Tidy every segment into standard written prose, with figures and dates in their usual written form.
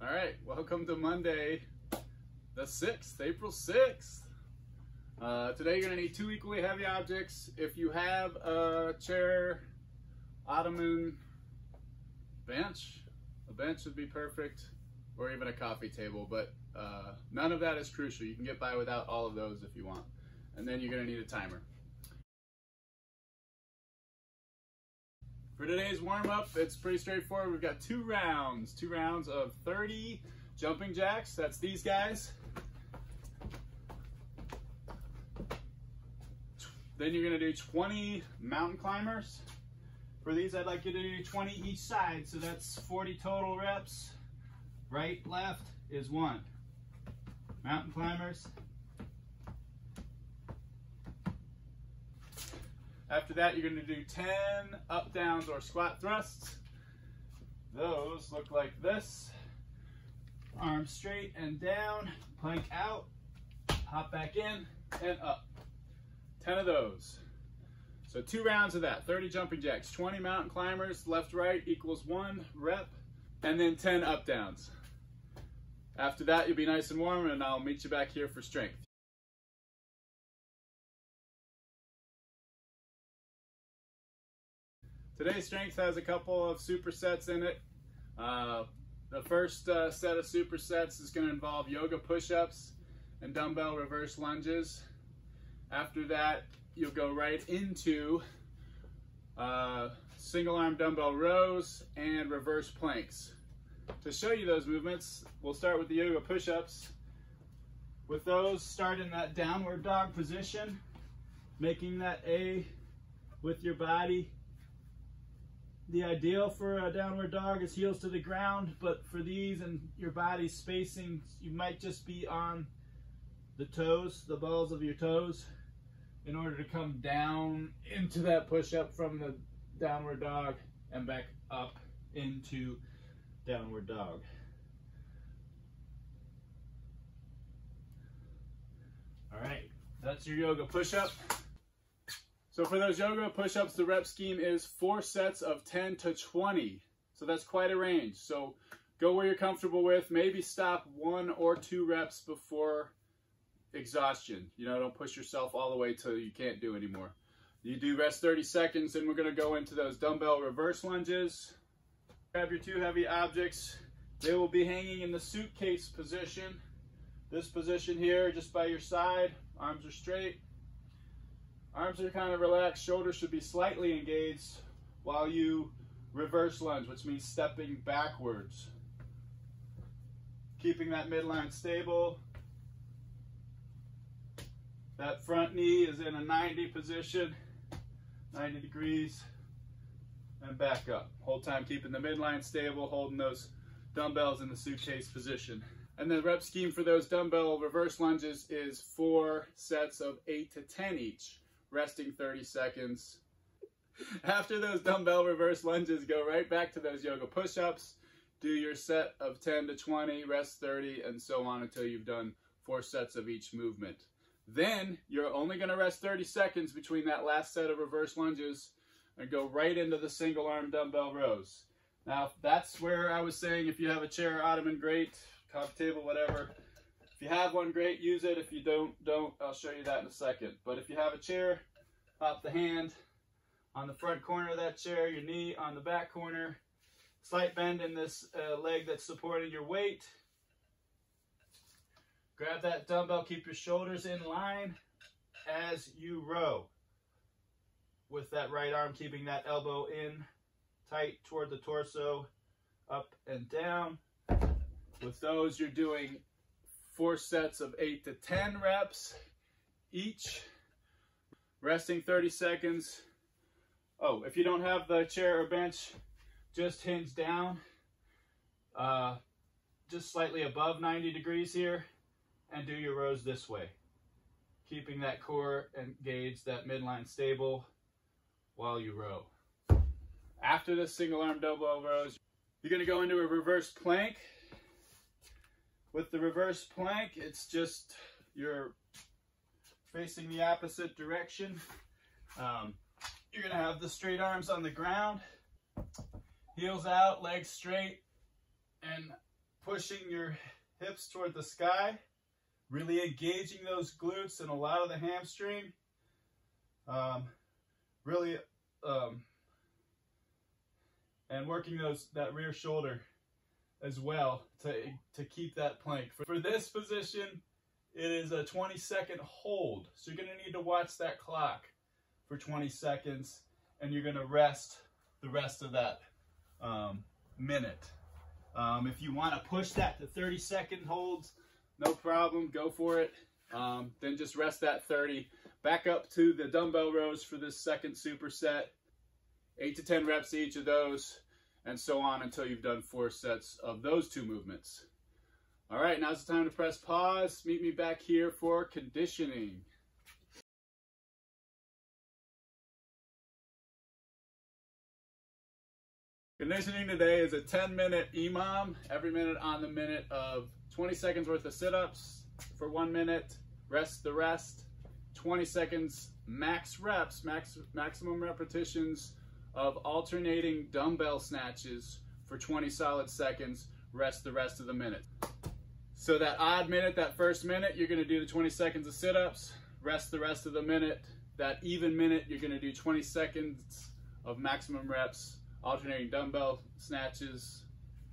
All right, welcome to Monday, the 6th, April 6th. Today you're gonna need 2 equally heavy objects. If you have a chair, Ottoman, bench, a bench would be perfect, or even a coffee table, but none of that is crucial. You can get by without all of those if you want. And then you're gonna need a timer. For today's warm-up, it's pretty straightforward. We've got 2 rounds of 30 jumping jacks. That's these guys. Then you're gonna do 20 mountain climbers. For these, I'd like you to do 20 each side, so that's 40 total reps. Right, left is 1. Mountain climbers. After that, you're gonna do 10 up, downs, or squat thrusts. Those look like this. Arms straight and down, plank out, hop back in, and up. 10 of those. So 2 rounds of that, 30 jumping jacks, 20 mountain climbers, left, right equals 1 rep, and then 10 up, downs. After that, you'll be nice and warm, and I'll meet you back here for strength. Today's strength has a couple of supersets in it. The first set of supersets is going to involve yoga push-ups and dumbbell reverse lunges. After that, you'll go right into single arm dumbbell rows and reverse planks. To show you those movements, we'll start with the yoga push-ups. With those, start in that downward dog position, making that A with your body. The ideal for a downward dog is heels to the ground, but for these and your body spacing, you might just be on the toes, the balls of your toes, in order to come down into that push-up from the downward dog and back up into downward dog. All right, that's your yoga push-up. So for those yoga push-ups, the rep scheme is 4 sets of 10 to 20. So that's quite a range. So go where you're comfortable with. Maybe stop 1 or 2 reps before exhaustion. You know, don't push yourself all the way till you can't do anymore. You do rest 30 seconds, and we're gonna go into those dumbbell reverse lunges. Grab your 2 heavy objects. They will be hanging in the suitcase position. This position here, just by your side. Arms are straight. Arms are kind of relaxed, shoulders should be slightly engaged while you reverse lunge, which means stepping backwards. Keeping that midline stable. That front knee is in a 90 position, 90 degrees, and back up. Whole time keeping the midline stable, holding those dumbbells in the suitcase position. And the rep scheme for those dumbbell reverse lunges is 4 sets of 8 to 10 each. Resting 30 seconds. After those dumbbell reverse lunges, go right back to those yoga push-ups. Do your set of 10 to 20, rest 30, and so on until you've done 4 sets of each movement. Then you're only going to rest 30 seconds between that last set of reverse lunges and go right into the single arm dumbbell rows. Now that's where I was saying, if you have a chair, Ottoman, great, coffee table, whatever. If you have one, great, use it. If you don't. I'll show you that in a second. But if you have a chair, pop the hand on the front corner of that chair, your knee on the back corner. Slight bend in this leg that's supporting your weight. Grab that dumbbell, keep your shoulders in line as you row. With that right arm, keeping that elbow in tight toward the torso, up and down. With those, you're doing 4 sets of 8 to 10 reps each, resting 30 seconds. Oh, if you don't have the chair or bench, just hinge down, just slightly above 90 degrees here, and do your rows this way. Keeping that core engaged, that midline stable while you row. After this single arm dumbbell rows, you're gonna go into a reverse plank. With the reverse plank, it's just you're facing the opposite direction. You're gonna have the straight arms on the ground, heels out, legs straight, and pushing your hips toward the sky, really engaging those glutes and a lot of the hamstring. And working that rear shoulder as well to keep that plank. For this position, it is a 20-second hold. So you're gonna need to watch that clock for 20 seconds, and you're gonna rest the rest of that minute. If you wanna push that to 30-second holds, no problem, go for it. Then just rest that 30. Back up to the dumbbell rows for this second superset. 8 to 10 reps each of those, and so on until you've done 4 sets of those 2 movements. All right, now's the time to press pause. Meet me back here for conditioning. Conditioning today is a 10-minute EMOM, every minute on the minute of 20 seconds worth of sit-ups for 1 minute, rest the rest, 20 seconds max reps, maximum repetitions of alternating dumbbell snatches for 20 solid seconds, rest the rest of the minute. So that odd minute, that first minute, you're gonna do the 20 seconds of sit-ups, rest the rest of the minute. That even minute, you're gonna do 20 seconds of maximum reps, alternating dumbbell snatches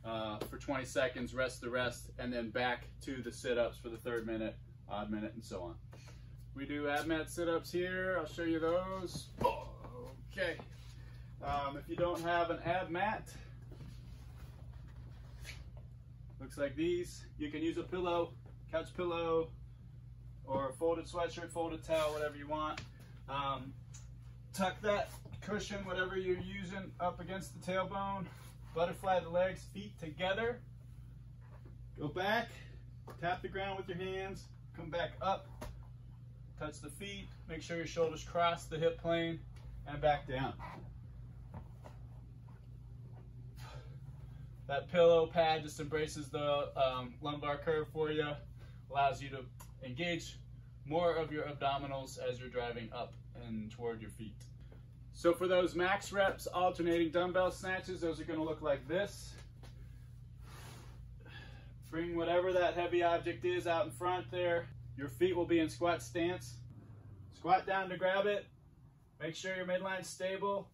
for 20 seconds, rest the rest, and then back to the sit-ups for the third minute, odd minute, and so on. We do Abmat sit-ups here. I'll show you those. Okay. If you don't have an Abmat, looks like these. You can use a pillow, couch pillow, or a folded sweatshirt, folded towel, whatever you want. Tuck that cushion, whatever you're using, up against the tailbone. Butterfly the legs, feet together. Go back, tap the ground with your hands, come back up, touch the feet, make sure your shoulders cross the hip plane, and back down. That pillow pad just embraces the lumbar curve for you, allows you to engage more of your abdominals as you're driving up and toward your feet. So for those max reps, alternating dumbbell snatches, those are gonna look like this. Bring whatever that heavy object is out in front there. Your feet will be in squat stance. Squat down to grab it. Make sure your midline's stable.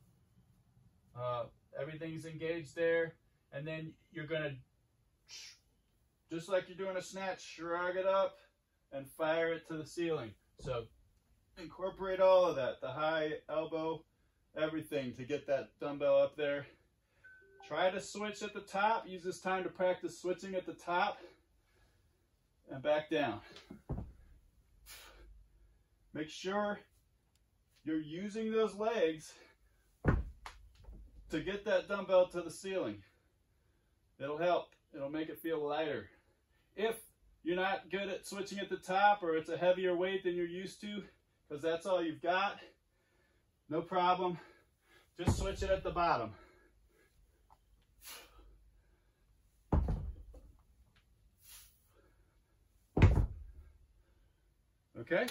Everything's engaged there. And then you're gonna, just like you're doing a snatch, shrug it up and fire it to the ceiling. So incorporate all of that, the high elbow, everything to get that dumbbell up there. Try to switch at the top. Use this time to practice switching at the top and back down. Make sure you're using those legs to get that dumbbell to the ceiling. It'll help. It'll make it feel lighter. If you're not good at switching at the top, or it's a heavier weight than you're used to, because that's all you've got, no problem. Just switch it at the bottom. Okay?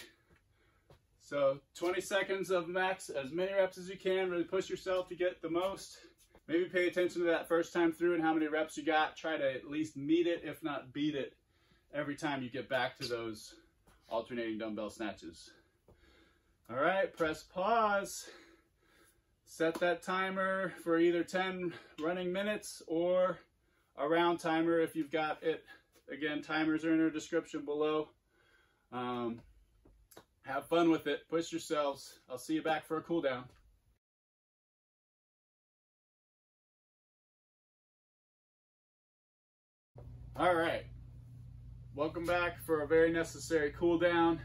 So 20 seconds of max, as many reps as you can. Really push yourself to get the most. Maybe pay attention to that first time through and how many reps you got. Try to at least meet it, if not beat it, every time you get back to those alternating dumbbell snatches. All right, press pause. Set that timer for either 10 running minutes or a round timer if you've got it. Again, timers are in the description below. Have fun with it. Push yourselves. I'll see you back for a cool down. All right. Welcome back for a very necessary cool down.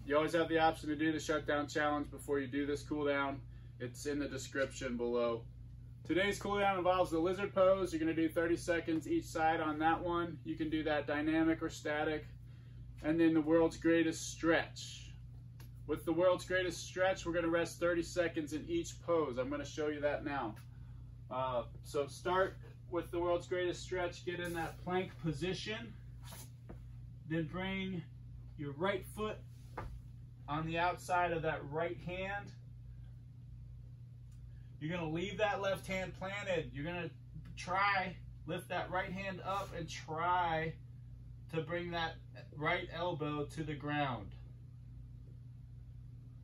You always have the option to do the shutdown challenge before you do this cool down. It's in the description below. Today's cool down involves the lizard pose. You're going to do 30 seconds each side on that one. You can do that dynamic or static. And then the world's greatest stretch. With the world's greatest stretch, we're going to rest 30 seconds in each pose. I'm going to show you that now. So start with the world's greatest stretch. Get in that plank position. Then bring your right foot on the outside of that right hand. You're going to leave that left hand planted. You're going to try lift that right hand up and try to bring that right elbow to the ground.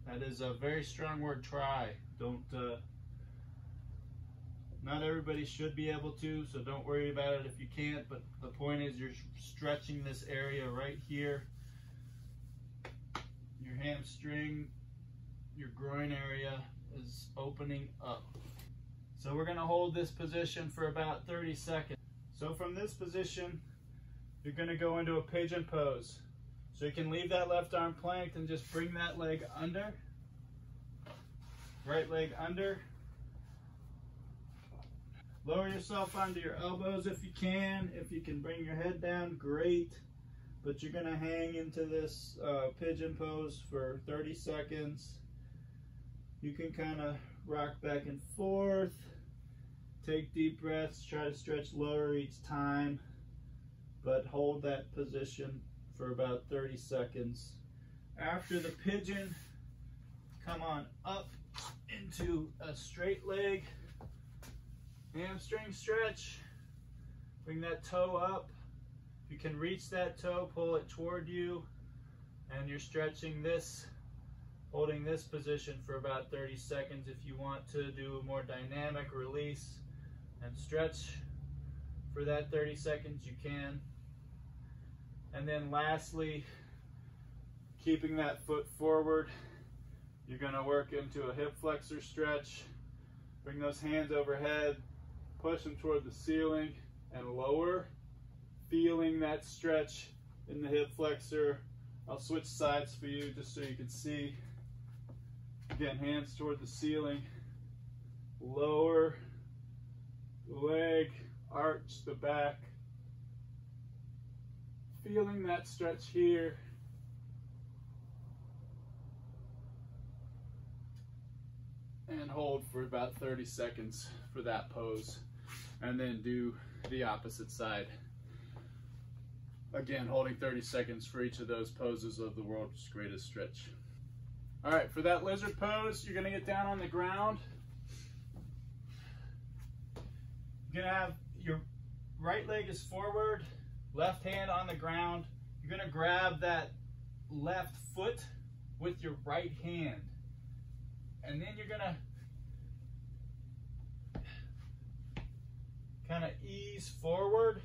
That is a very strong word, try. Don't, not everybody should be able to, so don't worry about it if you can't, but the point is you're stretching this area right here. Your hamstring, your groin area is opening up. So we're gonna hold this position for about 30 seconds. So from this position, you're gonna go into a pigeon pose. So you can leave that left arm planked and just bring that leg under. Right leg under. Lower yourself onto your elbows if you can. If you can bring your head down, great. But you're gonna hang into this pigeon pose for 30 seconds. You can kind of rock back and forth. Take deep breaths, try to stretch lower each time, but hold that position for about 30 seconds. After the pigeon, come on up into a straight leg. Hamstring stretch. Bring that toe up. If you can reach that toe, pull it toward you, and you're stretching this, holding this position for about 30 seconds. If you want to do a more dynamic release and stretch for that 30 seconds, you can. And then lastly, keeping that foot forward, you're going to work into a hip flexor stretch. Bring those hands overhead, push them toward the ceiling and lower, feeling that stretch in the hip flexor. I'll switch sides for you just so you can see. Again, hands toward the ceiling, lower leg, arch the back, feeling that stretch here. And hold for about 30 seconds for that pose, and then do the opposite side. Again, holding 30 seconds for each of those poses of the world's greatest stretch. All right, for that lizard pose, you're gonna get down on the ground. You're gonna have your right leg is forward, left hand on the ground. You're gonna grab that left foot with your right hand. And then you're gonna kind of ease forward,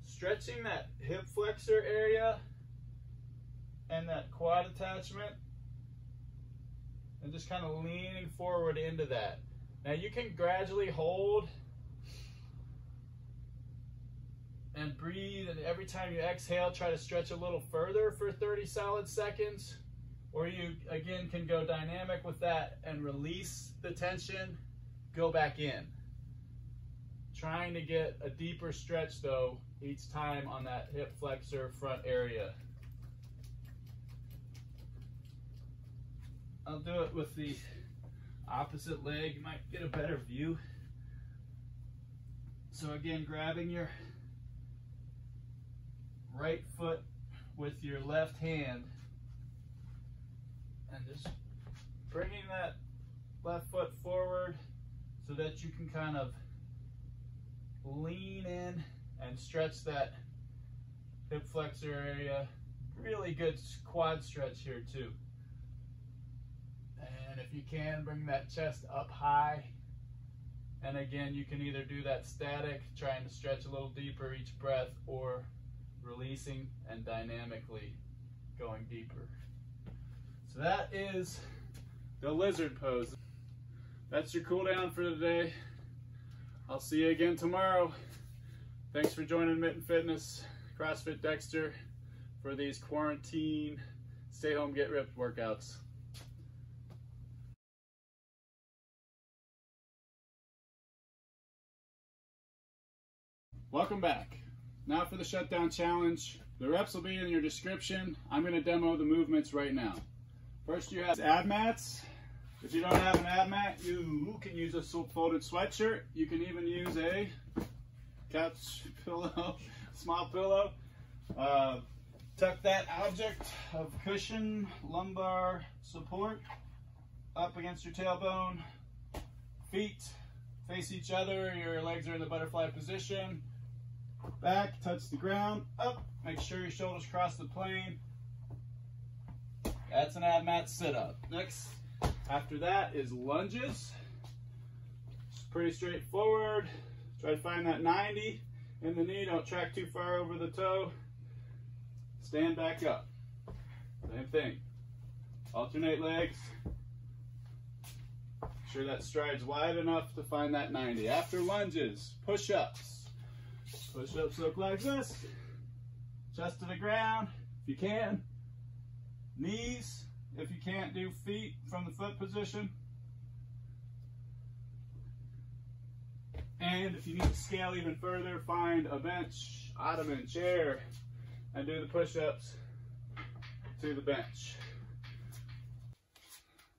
stretching that hip flexor area and that quad attachment, and just kind of leaning forward into that. Now you can gradually hold and breathe, and every time you exhale, try to stretch a little further for 30 solid seconds. Or you, again, can go dynamic with that and release the tension, go back in. Trying to get a deeper stretch, though, each time on that hip flexor front area. I'll do it with the opposite leg. You might get a better view. So again, grabbing your right foot with your left hand, and just bringing that left foot forward so that you can kind of lean in and stretch that hip flexor area. Really good quad stretch here too. And if you can, bring that chest up high. And again, you can either do that static, trying to stretch a little deeper each breath, or releasing and dynamically going deeper. So that is the lizard pose. That's your cool down for today. I'll see you again tomorrow. Thanks for joining Mitten Fitness, CrossFit Dexter, for these quarantine, stay home, get ripped workouts. Welcome back. Now for the shutdown challenge. The reps will be in your description. I'm going to demo the movements right now. First, you have abmats. If you don't have an abmat, you can use a folded sweatshirt. You can even use a couch pillow, small pillow. Tuck that object of cushion, lumbar support up against your tailbone. Feet face each other, your legs are in the butterfly position. Back, touch the ground, up, make sure your shoulders cross the plane. That's an Abmat sit-up. Next, after that is lunges. It's pretty straightforward. Try to find that 90 in the knee, don't track too far over the toe. Stand back up. Same thing. Alternate legs. Make sure that stride's wide enough to find that 90. After lunges, push-ups. Push-ups look like this. Chest to the ground, if you can. Knees, if you can't do feet from the foot position. And if you need to scale even further, find a bench, Ottoman chair, and do the push-ups to the bench.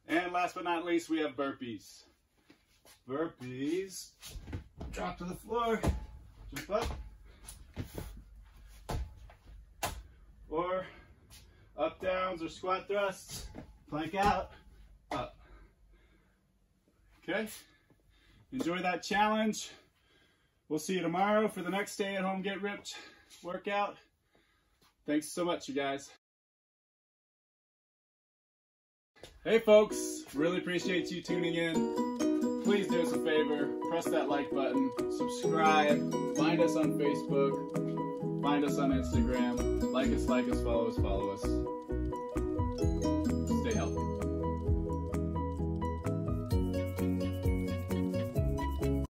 And last but not least, we have burpees. Burpees, drop to the floor, jump up, or up downs or squat thrusts, plank out, up. Okay, enjoy that challenge. We'll see you tomorrow for the next stay-at-home Get Ripped workout. Thanks so much, you guys. Hey folks, really appreciate you tuning in. Please do us a favor, press that like button, subscribe, find us on Facebook, find us on Instagram, like us, follow us.